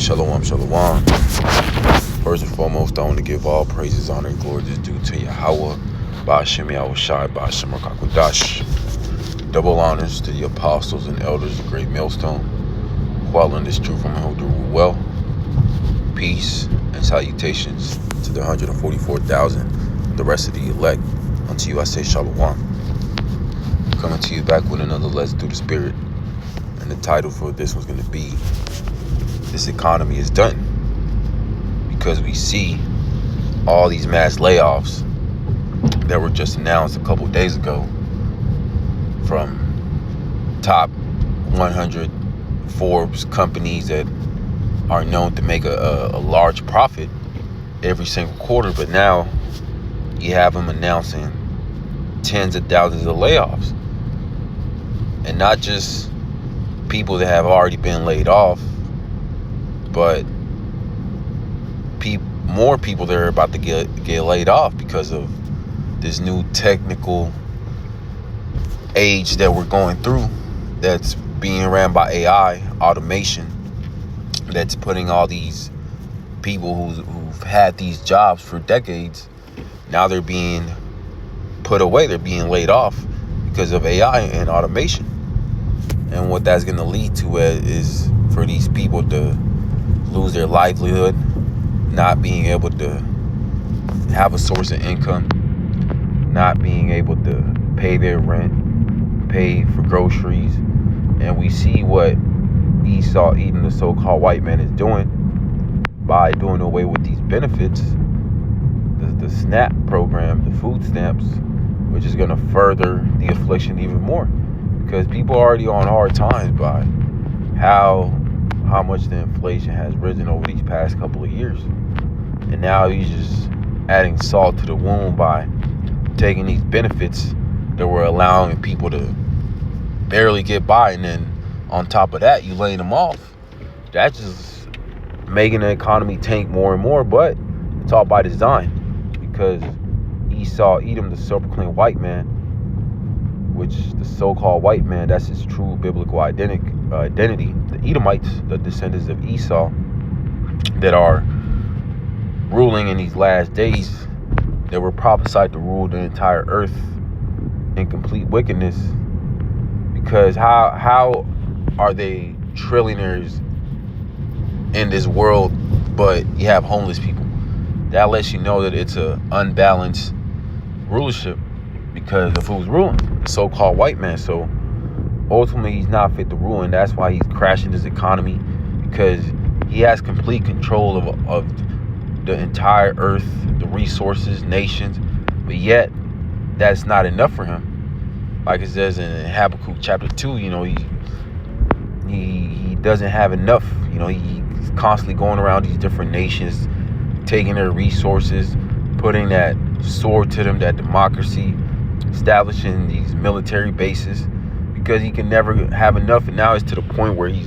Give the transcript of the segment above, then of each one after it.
Shalom, shalom. First and foremost, I want to give all praises, honor, and glory is due to Yahweh, Ba'ashem Yahushai, Ba'ashem Rakakwadash. Double honors to the apostles and elders of Great Millstone, who all in this truth from whom do rule well. Peace and salutations to the 144,000, the rest of the elect. Unto you I say shalom. Coming to you back with another Let's Do the Spirit. And the title for this one's going to be, This Economy is Done. Because we see all these mass layoffs that were just announced a couple days ago from top 100 Forbes companies that are known to make a large profit every single quarter. But now you have them announcing tens of thousands of layoffs. And not just people that have already been laid off, but more people that are about to get laid off because of this new technical age that we're going through, that's being ran by AI, automation, that's putting all these people who've had these jobs for decades, now they're being put away, they're being laid off because of AI and automation. And what that's going to lead to is for these people to lose their livelihood, not being able to have a source of income, not being able to pay their rent, pay for groceries. And we see what Esau, Edom, the so-called white man, is doing by doing away with these benefits, the SNAP program, the food stamps, which is going to further the affliction even more. Because people are already on hard times by how much the inflation has risen over these past couple of years. And now he's just adding salt to the wound by taking these benefits that were allowing people to barely get by. And then on top of that, you laying them off. That's just making the economy tank more and more. But it's all by design. Because Esau, Edom, the self-proclaimed white man, which the so-called white man, that's his true biblical identity. The Edomites, the descendants of Esau, that are ruling in these last days, that were prophesied to rule the entire earth in complete wickedness. Because how are they trillionaires in this world, but you have homeless people? That lets you know that it's an unbalanced rulership because of who's ruling, the so-called white man. So ultimately, he's not fit to rule, and that's why he's crashing this economy, because he has complete control of the entire earth, the resources, nations. But yet, that's not enough for him. Like it says in Habakkuk chapter 2, he doesn't have enough. He's constantly going around these different nations, taking their resources, putting that sword to them, that democracy, establishing these military bases, because he can never have enough. And now it's to the point where he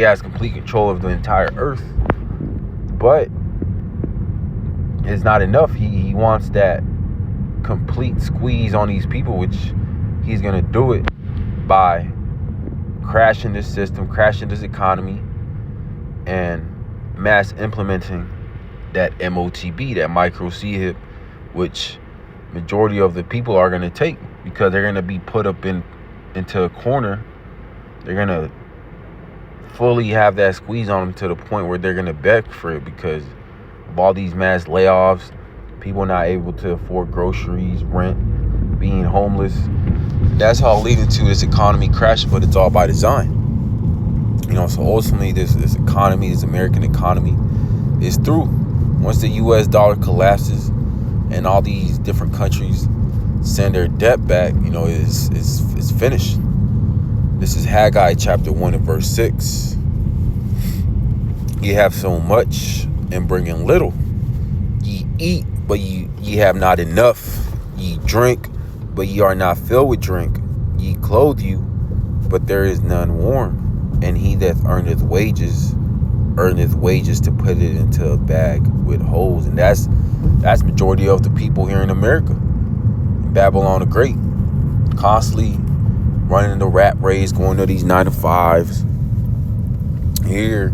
has complete control of the entire earth. But it's not enough. He wants that complete squeeze on these people, which he's going to do it by crashing this system, crashing this economy, and mass implementing that MOTB, that micro CHIP, which majority of the people are going to take, because they're going to be put up into a corner. They're going to fully have that squeeze on them to the point where they're going to beg for it because of all these mass layoffs, people not able to afford groceries, rent, being homeless. That's all leading to this economy crash, but it's all by design. So ultimately this economy, this American economy, is through. Once the US dollar collapses and all these different countries send their debt back, it's finished. This is Haggai chapter 1 and verse 6. Ye have so much and bring in little. Ye eat, but ye have not enough. Ye drink, but ye are not filled with drink. Ye clothe you, but there is none warm. And he that earneth wages to put it into a bag with holes. And that's majority of the people here in America. Babylon the Great, constantly running the rat race, going to these 9 to 5s. Here,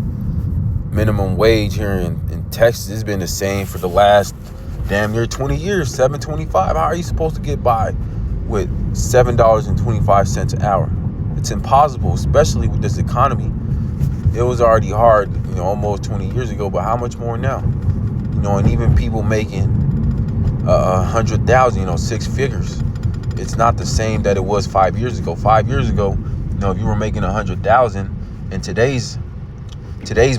minimum wage here in Texas has been the same for the last damn near 20 years, $7.25. How are you supposed to get by with $7.25 an hour? It's impossible, especially with this economy. It was already hard, almost 20 years ago, but how much more now? And even people making 100,000, six figures. It's not the same that it was 5 years ago. 5 years ago, if you were making 100,000 in today's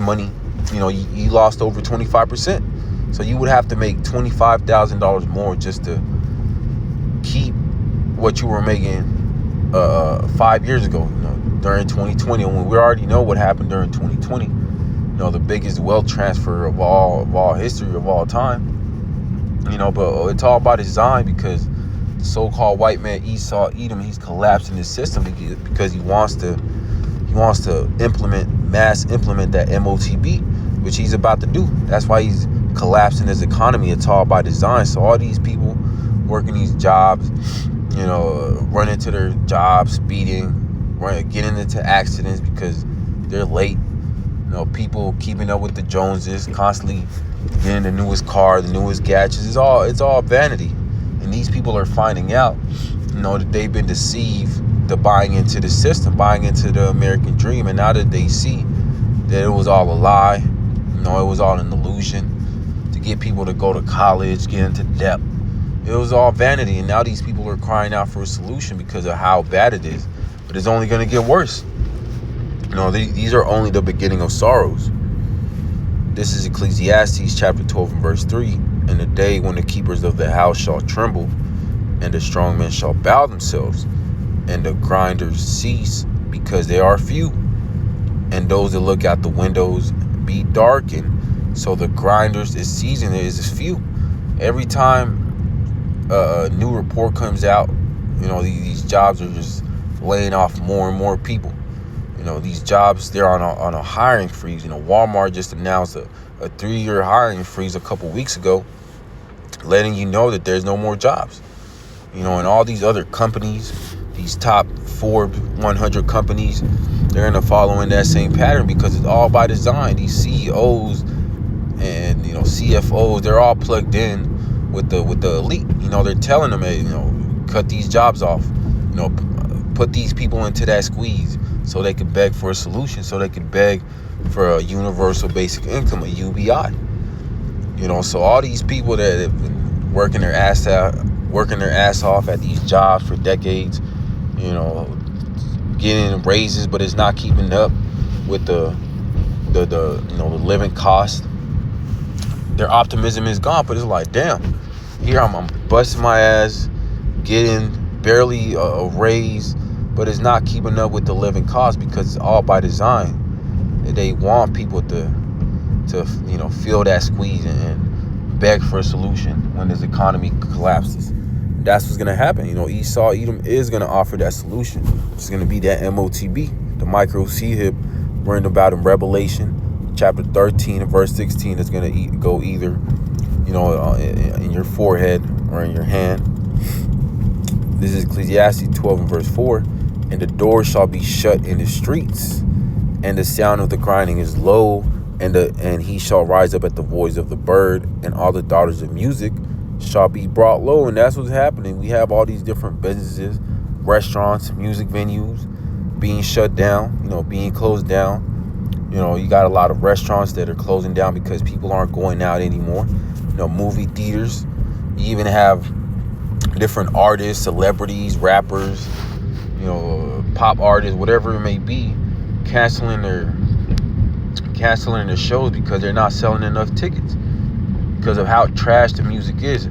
money, you lost over 25%. So you would have to make $25,000 more just to keep what you were making 5 years ago. During 2020, when we already know what happened during 2020. The biggest wealth transfer of all history of all time. But it's all by design, because the so-called white man Esau Edom, he's collapsing the system because he wants to mass implement that MOTB, which he's about to do. That's why he's collapsing his economy. It's all by design. So all these people working these jobs, running to their jobs, speeding, getting into accidents because they're late. People keeping up with the Joneses, constantly getting the newest car, the newest gadgets. It's all vanity. And these people are finding out, that they've been deceived to buying into the system, buying into the American dream. And now that they see that it was all a lie, it was all an illusion to get people to go to college, get into debt. It was all vanity. And now these people are crying out for a solution because of how bad it is. But it's only going to get worse. These are only the beginning of sorrows. This is Ecclesiastes chapter 12 and verse 3. In the day when the keepers of the house shall tremble, and the strong men shall bow themselves, and the grinders cease, because they are few, and those that look out the windows be darkened. So the grinders this season is few. Every time a new report comes out, these jobs are just laying off more and more people. These jobs, they're on a hiring freeze. Walmart just announced a 3-year hiring freeze a couple weeks ago, letting you know that there's no more jobs. And all these other companies, these top Forbes 100 companies, they're going to follow in that same pattern because it's all by design. These CEOs and, CFOs, they're all plugged in with the elite. They're telling them, hey, cut these jobs off, put these people into that squeeze, so they could beg for a solution, so they could beg for a universal basic income, a UBI. So all these people that have been working their ass off at these jobs for decades, getting raises, but it's not keeping up with the living cost. Their optimism is gone, but it's like, damn, here I'm busting my ass, getting barely a raise, but it's not keeping up with the living cost because it's all by design. They want people to feel that squeeze and beg for a solution when this economy collapses. That's what's gonna happen. Esau Edom is gonna offer that solution. It's gonna be that MOTB, the micro C-hip, learned about in Revelation chapter 13 and verse 16. It's gonna go either in your forehead or in your hand. This is Ecclesiastes 12 and verse 4. And the doors shall be shut in the streets, and the sound of the grinding is low, and he shall rise up at the voice of the bird, and all the daughters of music shall be brought low. And that's what's happening. We have all these different businesses, restaurants, music venues being shut down, being closed down. You got a lot of restaurants that are closing down because people aren't going out anymore. Movie theaters. You even have different artists, celebrities, rappers, pop artists, whatever it may be, canceling their shows because they're not selling enough tickets because of how trash the music is.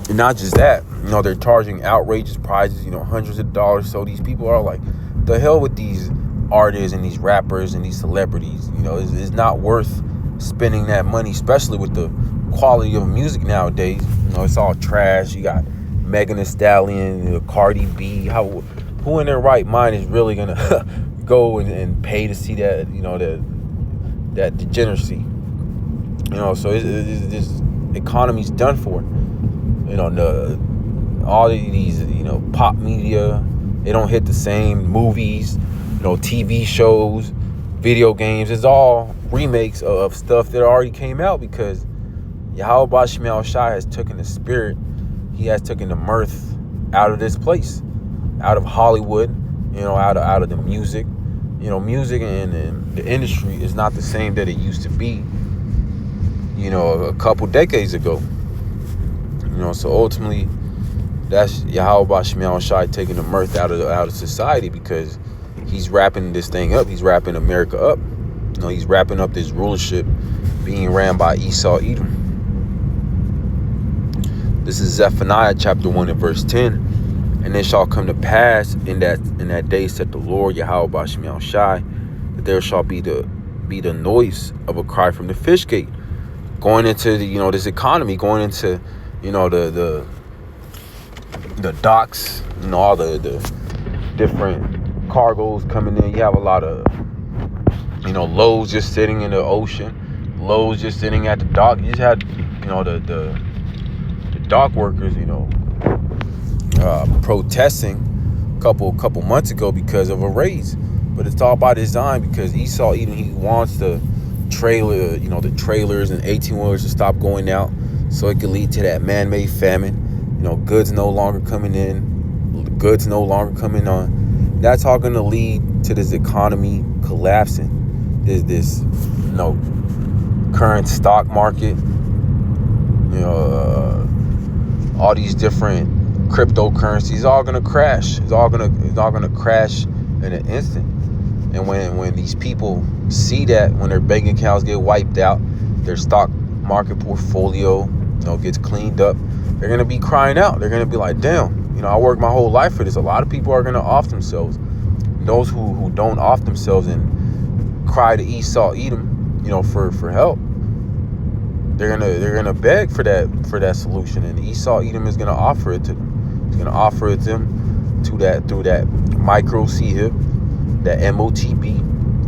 And not just that, they're charging outrageous prices, hundreds of dollars. So these people are like, the hell with these artists and these rappers and these celebrities. It's not worth spending that money, especially with the quality of music nowadays. It's all trash. You got Megan Thee Stallion, Cardi B. Who in their right mind is really gonna go and pay to see that? That degeneracy. So this economy's done for. All of these pop media, they don't hit the same movies. TV shows, video games. It's all remakes of stuff that already came out, because Yahweh Shemel Shai has taken the spirit, he has taken the mirth out of this place, out of Hollywood, out of the music. Music and the industry is not the same that it used to be, a couple decades ago. So ultimately, that's Yahweh Shemel Shai taking the mirth out of society, because he's wrapping this thing up. He's wrapping America up. He's wrapping up this rulership being ran by Esau Edom. This is Zephaniah chapter 1 and verse 10. And it shall come to pass in that day, said the Lord Yahweh Shemel Shai, that there shall be the noise of a cry from the fish gate, going into the, this economy, going into the docks, all the different cargoes coming in. You have a lot of loads just sitting in the ocean, loads just sitting at the dock. You just had the dock workers protesting a couple months ago because of a raise. But it's all by design, because Esau Edom, he wants the trailers and 18-wheelers to stop going out, so it could lead to that man-made famine. Goods no longer coming in, goods no longer coming on. That's all going to lead to this economy collapsing. This current stock market, all these different cryptocurrencies, all gonna crash. It's all gonna crash in an instant. And when these people see that, when their bank accounts get wiped out, their stock market portfolio gets cleaned up, they're gonna be crying out. They're gonna be like, damn, I worked my whole life for this. A lot of people are gonna off themselves. Those who don't off themselves and cry to Esau Edom, for help, they're gonna beg for that solution, and Esau Edom is gonna offer it to them. He's gonna offer it to them through that micro CHIP, that MOTB,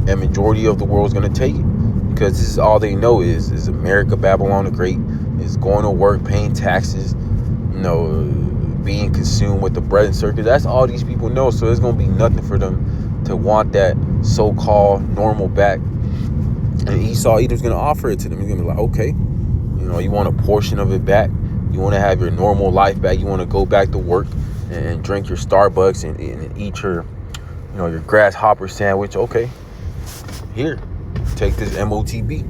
and majority of the world is gonna take it, because this is all they know is America, Babylon the Great, is going to work, paying taxes, being consumed with the bread and circus. That's all these people know. So there's gonna be nothing for them to want that so-called normal back. And Esau Edom's gonna offer it to them. He's gonna be like, okay, you want a portion of it back. You want to have your normal life back. You want to go back to work and drink your Starbucks and eat your, your grasshopper sandwich. Okay, here, take this MOTB.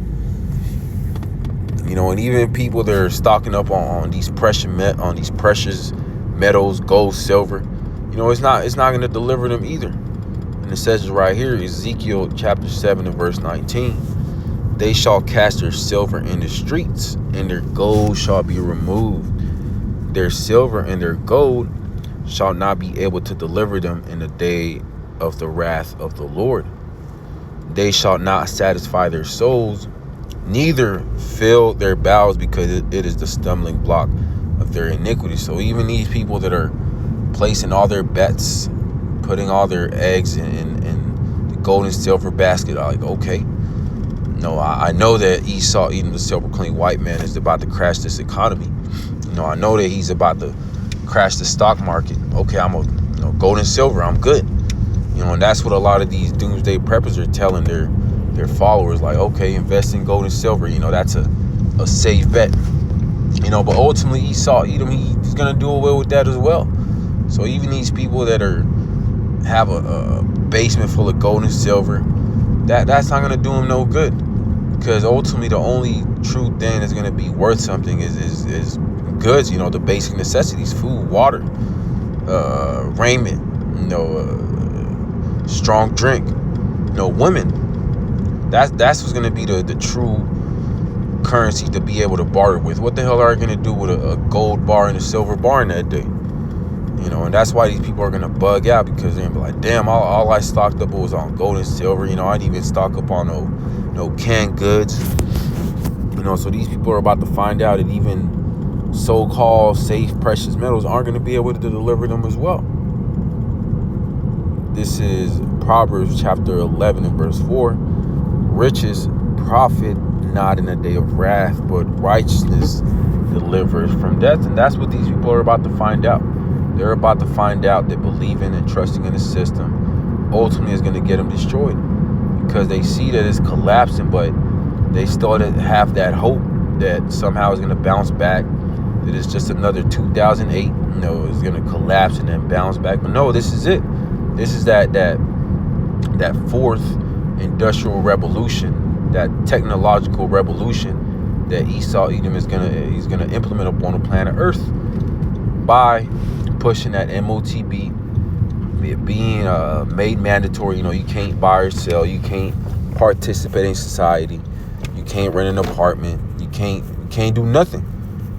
And even people that are stocking up on these precious metals, gold, silver, it's not going to deliver them either. And it says right here, Ezekiel chapter 7 and verse 19. They shall cast their silver in the streets, and their gold shall be removed. Their silver and their gold shall not be able to deliver them in the day of the wrath of the Lord. They shall not satisfy their souls, neither fill their bowels, because it is the stumbling block of their iniquity. So even these people that are placing all their bets, putting all their eggs in the gold and silver basket, are like, okay, I know that Esau Edom, the silver clean white man, is about to crash this economy. I know that he's about to crash the stock market. Okay, I'm gold and silver, I'm good. And that's what a lot of these doomsday preppers are telling their followers, like, okay, invest in gold and silver. That's a safe bet. But ultimately Esau Edom, he's gonna do away with that as well. So even these people that have a basement full of gold and silver, that's not gonna do them no good. Because ultimately, the only true thing that's going to be worth something is goods, the basic necessities, food, water, raiment, strong drink, women. That's what's going to be the true currency to be able to barter with. What the hell are you going to do with a gold bar and a silver bar in that day? And that's why these people are going to bug out, because they're going to be like, damn, all I stocked up was on gold and silver. I didn't even stock up on no canned goods. So these people are about to find out that even so-called safe precious metals aren't going to be able to deliver them as well. This is Proverbs chapter 11 and verse 4. Riches profit not in the day of wrath, but righteousness delivers from death. And that's what these people are about to find out. They're about to find out that believing and trusting in the system ultimately is going to get them destroyed, because they see that it's collapsing, but they still have that hope that somehow it's going to bounce back, that it's just another 2008, it's going to collapse and then bounce back. But no, this is it. This is that fourth industrial revolution, that technological revolution that Esau Edom is he's gonna implement upon the planet Earth by pushing that MOTB, being made mandatory. You can't buy or sell, you can't participate in society, you can't rent an apartment, you can't do nothing.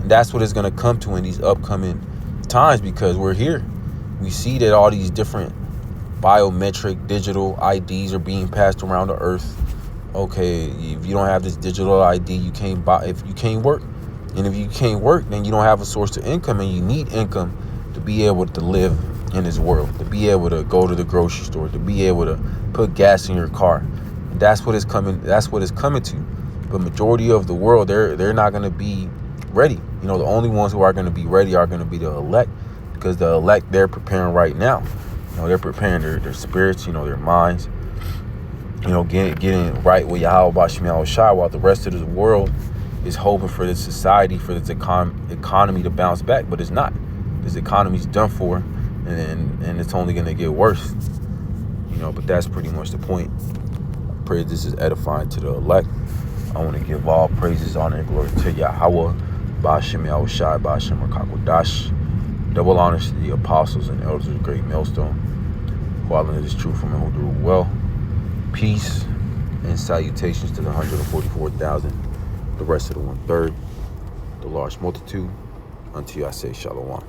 And that's what it's gonna come to in these upcoming times, because we're here. We see that all these different biometric digital IDs are being passed around the earth. Okay, if you don't have this digital ID, you can't buy, if you can't work. And if you can't work, then you don't have a source of income, and you need income to be able to live in this world, to be able to go to the grocery store, to be able to put gas in your car. And that's what it's coming to. But majority of the world, they're not going to be ready. The only ones who are going to be ready are going to be the elect, because the elect, they're preparing right now. They're preparing their spirits, their minds, getting right with Yahweh Bashim Yahushua, while the rest of the world is hoping for this society, for this economy to bounce back. But it's not. This economy's done for, and it's only going to get worse. But that's pretty much the point. I pray this is edifying to the elect. I want to give all praises, honor, and glory to Yahweh Bashim Yahushua, Bashim Rakakodash. Double honors to the apostles and elders of the great millstone, who all in this truth from and who do well. Peace and salutations to the 144,000, the rest of the 1/3, the large multitude. Unto you I say shalom.